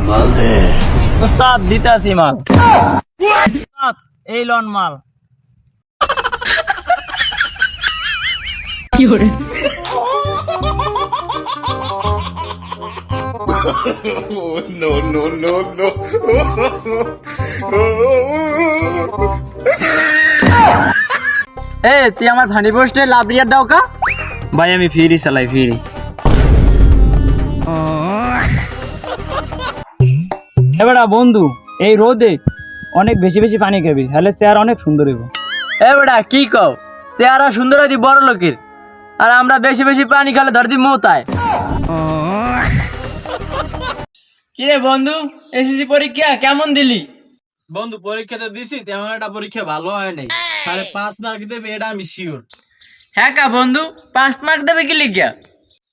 মাল দে। ওস্তাদ দিতাছি মাল। ওস্তাদ, এই লন মাল। তুই আমার ফানি পোস্টে লাভ রিয়ার দাও কা? ভাই আমি ফিরি চালাই ফিরি। এবারে বন্ধু এই রোদে অনেক বেশি বেশি পানি খাবি, তাহলে চেহারা অনেক সুন্দর হইব। বেটা কি কও, চেহারা সুন্দর হইতি বড় লোকের, আর আমরা বেশি বেশি পানি খেলে ধরতি মোতায়। কিরে বন্ধু, এসএসসি পরীক্ষা কেমন দিলি? বন্ধু পরীক্ষা তো দিছি, তেমন একটা পরীক্ষা ভালো হয় নাই। 5.5 মার্ক দেবে এটা আমি শিওর। হ্যাঁ কা বন্ধু, 5 মার্ক দেবে কি লিখিয়া?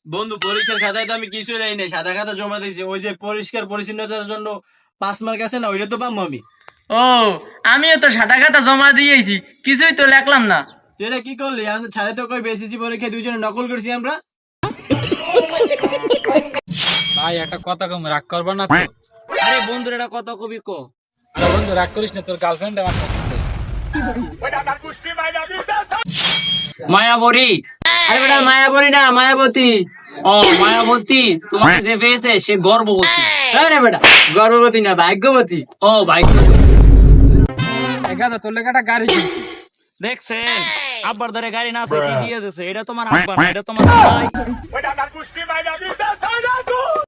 বন্ধু পরীক্ষার খাতায় তো আমি কিছুই দেই নাই, সাদা খাতা জমা দিয়েছি। ওই যে পরিষ্কার পরিচ্ছন্নতার জন্য 5 মার্ক আছে না, ওইটা তো পাবো আমি। ও, আমিও তো সাদা খাতা জমা দিয়েছি, কিছুই তো লেখলাম না। তুই এটা কি করলি? ছাড়ে তো কই এসএসসি পরীক্ষায় দুইজনে নকল করছি আমরা। ভাই একটা কথা কম, রাগ করবো না তো? আরে বন্ধুর এটা কত কবি ক। আরে বন্ধু রাগ করিস না, তোর গার্লফ্রেন্ড আমার পছন্দ। মায়াবরী। আরে বেটা মায়াবতী না, মায়াবতী। ও মায়াবতী, তোমাকে যে পেয়েছে সে গর্ভবতী। আরে বেটা গর্ভবতী না, ভাগ্যবতী। ও ভাই এখানে তোর লেখাটা গাড়ি কিনছি। দেখছেন, আব্বার ধরে গাড়ি না আছে কি দিয়ে দিছে। এটা তোমার আব্বা না, এটা তোমার ভাই।